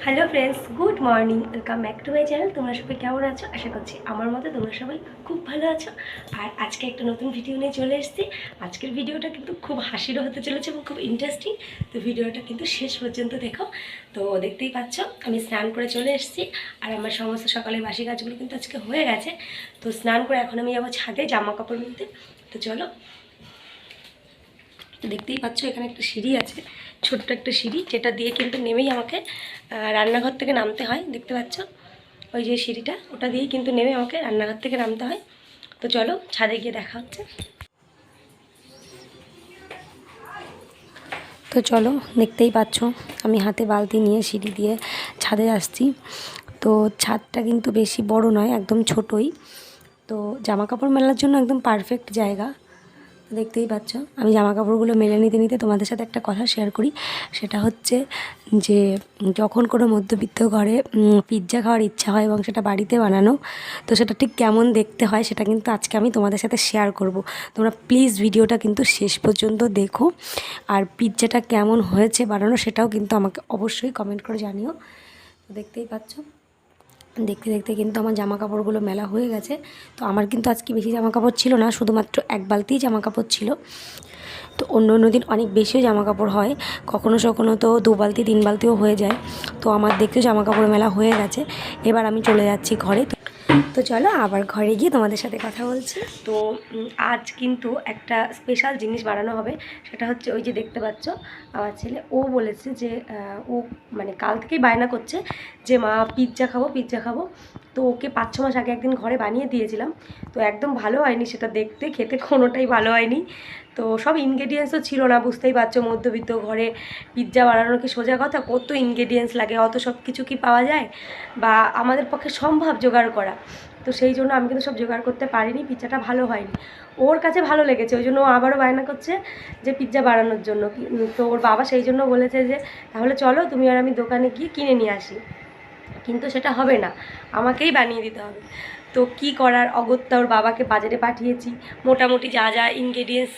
Hello friends, good morning. Welcome back to my channel. তোমরা সবাই কেমন আছো? আশা করছি আমার মতো তোমরা সবাই খুব ভালো আছো। আর আজকে একটা নতুন ভিডিও নিয়ে চলে এসেছি। আজকের ভিডিওটা কিন্তু খুব হাসিরও হতে চলেছে এবং খুব ইন্টারেস্টিং। তো ভিডিওটা কিন্তু শেষ পর্যন্ত দেখো। তো দেখতেই পাচ্ছ আমি স্নান করে চলে এসেছি। আর আমার সমস্ত সকালের বাসি কাজগুলো কিন্তু আজকে হয়ে গেছে। তো স্নান করে এখন আমি যাবো ছাদে জামা কাপড় নিতে। তো চলো, দেখতেই পাচ্ছ এখানে একটা সিঁড়ি আছে, ছোট্ট একটা সিঁড়ি, যেটা দিয়ে কিন্তু নেমেই আমাকে রান্নাঘর থেকে নামতে হয়। দেখতে পাচ্ছ ওই যে সিঁড়িটা, ওটা দিয়েই কিন্তু নেমে আমাকে রান্নাঘর থেকে নামতে হয়। তো চলো ছাদে গিয়ে দেখা হচ্ছে। তো চলো, দেখতেই পাচ্ছ আমি হাতে বালতি নিয়ে সিঁড়ি দিয়ে ছাদে আসছি। তো ছাদটা কিন্তু বেশি বড় নয়, একদম ছোটই। তো জামা কাপড় মেলার জন্য একদম পারফেক্ট জায়গা। দেখতেই পাচ্ছ আমি জামা কাপড়গুলো মেলে নিতে নিতে তোমাদের সাথে একটা কথা শেয়ার করি। সেটা হচ্ছে যে যখন কোনো মধ্যবিত্ত ঘরে পিৎজা খাওয়ার ইচ্ছা হয় এবং সেটা বাড়িতে বানানো, তো সেটা ঠিক কেমন দেখতে হয় সেটা কিন্তু আজকে আমি তোমাদের সাথে শেয়ার করব। তোমরা প্লিজ ভিডিওটা কিন্তু শেষ পর্যন্ত দেখো। আর পিৎজাটা কেমন হয়েছে বানানো সেটাও কিন্তু আমাকে অবশ্যই কমেন্ট করে জানিও। তো দেখতেই পাচ্ছ দেখতে দেখতে কিন্তু আমার জামা কাপড়গুলো মেলা হয়ে গেছে। তো আমার কিন্তু আজকে বেশি জামা কাপড় ছিল না, শুধুমাত্র এক বালতিই জামা কাপড় ছিল। তো অন্য অন্য দিন অনেক বেশিও জামা কাপড় হয়, কখনো কখনো তো 2 বালতি 3 বালতিও হয়ে যায়। তো আমার দেখতেও জামা কাপড় মেলা হয়ে গেছে। এবার আমি চলে যাচ্ছি ঘরে। তো চলো আবার ঘরে গিয়ে তোমাদের সাথে কথা বলছি। তো আজ কিন্তু একটা স্পেশাল জিনিস বানানো হবে। সেটা হচ্ছে ওই যে দেখতে পাচ্ছ আমার ছেলে, ও বলেছে যে ও মানে কাল থেকেই বায়না করছে যে মা পিৎজা খাবো পিৎজা খাবো। তো ওকে 5-6 মাস আগে একদিন ঘরে বানিয়ে দিয়েছিলাম। তো একদম ভালো হয়নি, সেটা দেখতে খেতে কোনোটাই ভালো হয়নি। তো সব ইনগ্রেডিয়েন্টসও ছিল না, বুঝতেই পারছো মধ্যবিত্ত ঘরে পিৎজা বানানো কি সোজা কথা? কত ইনগ্রেডিয়েন্টস লাগে, অত সব কিছু কি পাওয়া যায় বা আমাদের পক্ষে সম্ভব জোগাড় করা? তো সেই জন্য আমি কিন্তু সব জোগাড় করতে পারিনি, পিৎজাটা ভালো হয়নি। ওর কাছে ভালো লেগেছে, ওই জন্য ও আবারও বায়না করছে যে পিৎজা বানানোর জন্য। তো ওর বাবা সেই জন্য বলেছে যে তাহলে চলো তুমি আর আমি দোকানে গিয়ে কিনে নিয়ে আসি। কিন্তু সেটা হবে না, আমাকেই বানিয়ে দিতে হবে। তো কি করার, অগত্যা ওর বাবাকে বাজারে পাঠিয়েছি। মোটামুটি যা যা ইনগ্রেডিয়েন্টস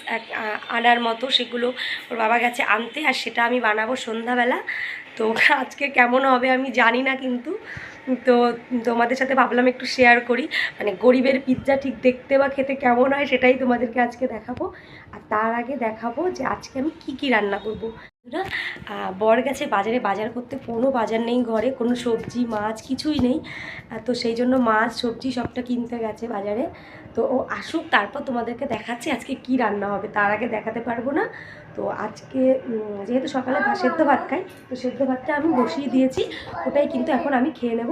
আনার মতো সেগুলো ওর বাবা গেছে আনতে, আর সেটা আমি বানাবো সন্ধ্যাবেলা। তো আজকে কেমন হবে আমি জানি না, কিন্তু তো তোমাদের সাথে ভাবলাম একটু শেয়ার করি। মানে গরিবের পিৎজা ঠিক দেখতে বা খেতে কেমন হয় সেটাই তোমাদেরকে আজকে দেখাবো। আর তার আগে দেখাবো যে আজকে আমি কি কি রান্না করবো। বর গেছে বাজারে, বাজার করতে, কোনো বাজার নেই ঘরে, কোনো সবজি মাছ কিছুই নেই। তো সেই জন্য মাছ সবজি সবটা কিনতে গেছে বাজারে। তো ও আসুক, তারপর তোমাদেরকে দেখাচ্ছি আজকে কি রান্না হবে, তার আগে দেখাতে পারবো না। তো আজকে যেহেতু সকালে সেদ্ধ ভাত খাই, তো সেদ্ধ ভাতটা আমি বসিয়ে দিয়েছি, ওটাই কিন্তু এখন আমি খেয়ে নেব।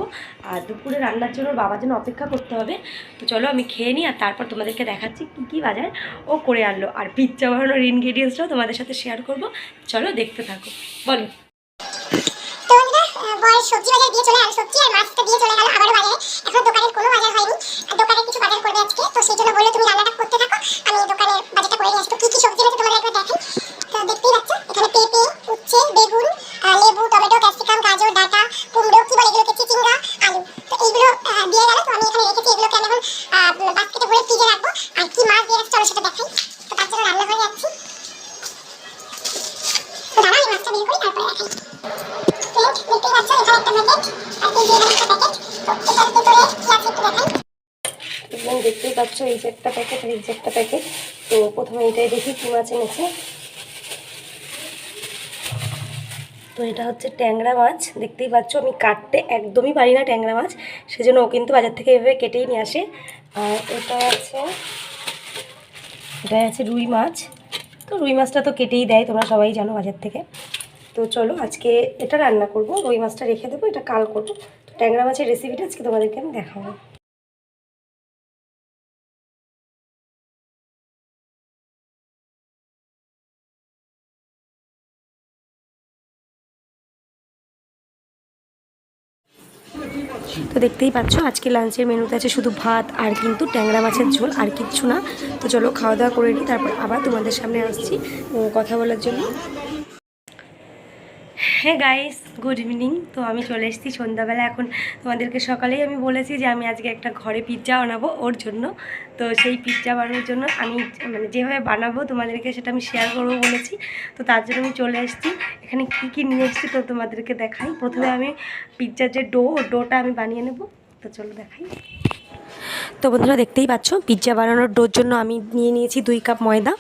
আর দুপুরে রান্নার জন্য বাবার জন্য অপেক্ষা করতে হবে। তো চলো আমি খেয়ে নিই, আর তারপর তোমাদেরকে দেখাচ্ছি কী কী বাজার ও করে আনলো, আর পিৎজা বানানোর ইনগ্রেডিয়েন্টসটাও তোমাদের সাথে শেয়ার করব। চলো দেখতে থাকো। বলো। তো বন্ধুরা, বর সবজি বাজার দিয়ে চলে আর সবজি আর মাছটা দিয়ে চলে গেল আবারও বাজারে। এখন দোকানের কোনো বাজার হয়নি, আর দোকানের কিছু বাজার করবে আজকে। তো সেই জন্য বললো তুমি রান্নাটা করতে থাকো, আমি দোকানের বাজারটা করে নিয়ে আসবো। কি কি সবজি আছে তোমাদের একবার দেখাই। তো দেখতেই পাচ্ছ এখানে পেঁপে, উচ্ছে, বেগুন, লেবু, টমেটো, ক্যাপসিকাম, গাজর, ডাঁটা, কুমড়ো, কি বলে এগুলোকে, চিচিঙ্গা, আলু। তো এইগুলো দিয়ে গেল। তো আমি এখানে রেখেছি, এগুলোকে আমি এখন বাস্কেটে ভরে ফ্রিজে রাখবো। আর কি মাছ দিয়ে রাখছি চলো সেটা দেখাই। তো তার জন্য রান্নাঘরে যাচ্ছি। তো দাঁড়া আমি মাছটা বের করি, তারপরে দেখাই। দেখতেই পাচ্ছ এখানে একটা প্যাকেট, আর এই যে এখানে একটা প্যাকেট। তো এটার ভিতরে কি আছে একটু দেখাই। এবং দেখতেই পাচ্ছ এই যে একটা প্যাকেট আর এই যে একটা প্যাকেট। তো প্রথমে এটাই দেখি কী মাছ এনেছে। তো এটা হচ্ছে ট্যাংরা মাছ। দেখতেই পাচ্ছ আমি কাটতে একদমই পারি না ট্যাংরা মাছ, সেজন্য ও কিন্তু বাজার থেকে এভাবে কেটেই নিয়ে আসে। আর এটা আছে রুই মাছ। তো রুই মাছটা তো কেটেই দেয়, তোমরা সবাই জানো বাজার থেকে। তো চলো আজকে এটা রান্না করব, রুই মাছটা রেখে দেবো, এটা কাল করবো। তো ট্যাংরা মাছের রেসিপিটা আজকে তোমাদেরকে আমি দেখাবো। তো দেখতেই পাচ্ছ আজকে লাঞ্চের মেনুতে আছে শুধু ভাত আর কিন্তু ট্যাংরা মাছের ঝোল, আর কিচ্ছু না। তো চলো খাওয়া দাওয়া করে নিই, তারপর আবার তোমাদের সামনে আসছি কথা বলার জন্য। হ্যাঁ গাইস, গুড ইভিনিং। তো আমি চলে এসেছি সন্ধ্যাবেলা। এখন তোমাদেরকে সকালেই আমি বলেছি যে আমি আজকে একটা ঘরে পিৎজা বানাবো ওর জন্য। তো সেই পিৎজা বানানোর জন্য আমি মানে যেভাবে বানাবো তোমাদেরকে সেটা আমি শেয়ার করবো বলেছি। তো তার জন্য আমি চলে এসেছি। এখানে কী কী নিয়ে এসেছি তো তোমাদেরকে দেখাই। প্রথমে আমি পিৎজার যে ডোটা আমি বানিয়ে নেব। তো চলো দেখাই। তো বন্ধুরা দেখতেই পাচ্ছ, পিৎজা বানানোর ডোর জন্য আমি নিয়ে নিয়েছি 2 কাপ ময়দা।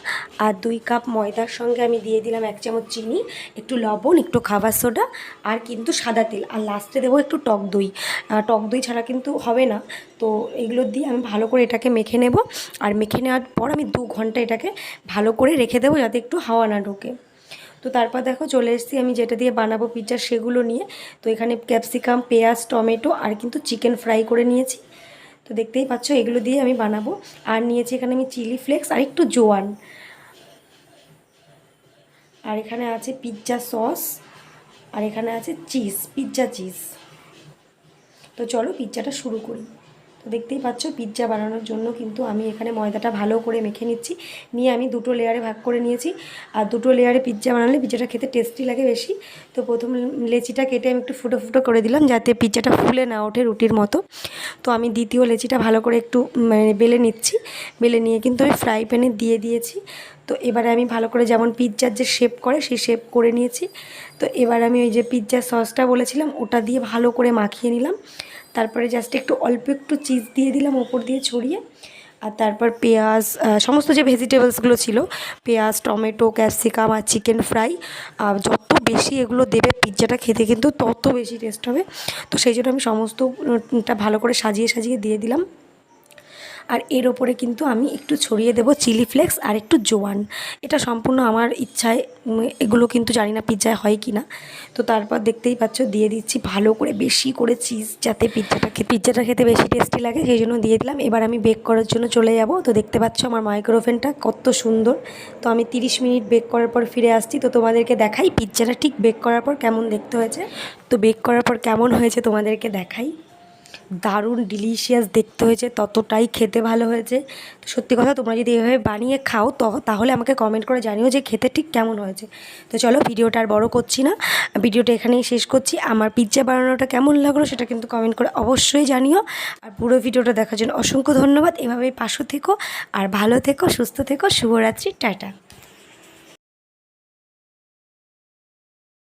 আর 2 কাপ ময়দার সঙ্গে আমি দিয়ে দিলাম 1 চামচ চিনি, একটু লবণ, একটু খাবার সোডা আর কিন্তু সাদা তেল, আর লাস্টে দেবো একটু টক দই। টক দই ছাড়া কিন্তু হবে না। তো এগুলো দিয়ে আমি ভালো করে এটাকে মেখে নেব। আর মেখে নেওয়ার পর আমি 2 ঘন্টা এটাকে ভালো করে রেখে দেবো যাতে একটু হাওয়া না ঢোকে। তো তারপর দেখো চলে এসেছি আমি যেটা দিয়ে বানাবো পিৎজা সেগুলো নিয়ে। তো এখানে ক্যাপসিকাম, পেঁয়াজ, টমেটো আর কিন্তু চিকেন ফ্রাই করে নিয়েছি। তো দেখতেই পাচ্ছ এগুলো দিয়ে আমি বানাবো। আর নিয়েছি এখানে আমি চিলি ফ্লেক্স আর একটু জোয়ান, আর এখানে আছে পিৎজা সস, আর এখানে আছে চিজ, পিৎজা চিজ। তো চলো পিৎজাটা শুরু করি। তো দেখতেই পাচ্ছ পিৎজা বানানোর জন্য কিন্তু আমি এখানে ময়দাটা ভালো করে মেখে নিচ্ছি। নিয়ে আমি 2 লেয়ারে ভাগ করে নিয়েছি। আর 2 লেয়ারে পিৎজা বানালে পিৎজাটা খেতে টেস্টি লাগে বেশি। তো প্রথম লেচিটা কেটে আমি একটু ফুটো ফুটো করে দিলাম যাতে পিৎজাটা ফুলে না ওঠে রুটির মতো। তো আমি দ্বিতীয় লেচিটা ভালো করে একটু মানে বেলে নিচ্ছি। বেলে নিয়ে কিন্তু আমি ফ্রাই প্যানে দিয়ে দিয়েছি। তো এবারে আমি ভালো করে যেমন পিৎজার যে শেপ করে সেই শেপ করে নিয়েছি। তো এবার আমি ওই যে পিৎজার সসটা বলেছিলাম ওটা দিয়ে ভালো করে মাখিয়ে নিলাম। তারপরে জাস্ট একটু অল্প একটু চিজ দিয়ে দিলাম ওপর দিয়ে ছড়িয়ে। আর তারপর পেঁয়াজ, সমস্ত যে ভেজিটেবলসগুলো ছিল, পেঁয়াজ, টমেটো, ক্যাপসিকাম আর চিকেন ফ্রাই, যত বেশি এগুলো দেবে পিৎজাটা খেতে কিন্তু তত বেশি টেস্ট হবে। তো সেই জন্য আমি সমস্তটা ভালো করে সাজিয়ে সাজিয়ে দিয়ে দিলাম। আর এর ওপরে কিন্তু আমি একটু ছড়িয়ে দেবো চিলি ফ্লেক্স আর একটু জোয়ান। এটা সম্পূর্ণ আমার ইচ্ছায়, এগুলো কিন্তু জানি না পিৎজায় হয় কি না। তো তারপর দেখতেই পাচ্ছ দিয়ে দিচ্ছি ভালো করে বেশি করে চিজ, যাতে পিৎজাটা খেতে বেশি টেস্টি লাগে, সেই জন্য দিয়ে দিলাম। এবার আমি বেক করার জন্য চলে যাব। তো দেখতে পাচ্ছ আমার মাইক্রোওভেনটা কত সুন্দর। তো আমি 30 মিনিট বেক করার পর ফিরে আসছি। তো তোমাদেরকে দেখাই পিৎজাটা ঠিক বেক করার পর কেমন দেখতে হয়েছে। তো বেক করার পর কেমন হয়েছে তোমাদেরকে দেখাই। দারুণ ডিলিশিয়াস দেখতে হয়েছে, ততটাই খেতে ভালো হয়েছে। তো সত্যি কথা, তোমরা যদি এভাবে বানিয়ে খাও তাহলে আমাকে কমেন্ট করে জানিও যে খেতে ঠিক কেমন হয়েছে। তো চলো ভিডিওটা আর বড় করছি না, ভিডিওটা এখানেই শেষ করছি। আমার পিৎজা বানানোটা কেমন লাগলো সেটা কিন্তু কমেন্ট করে অবশ্যই জানিও। আর পুরো ভিডিওটা দেখার জন্য অসংখ্য ধন্যবাদ। এভাবেই পাশে থেকো আর ভালো থেকো, সুস্থ থেকো। শুভরাত্রি, টাটা।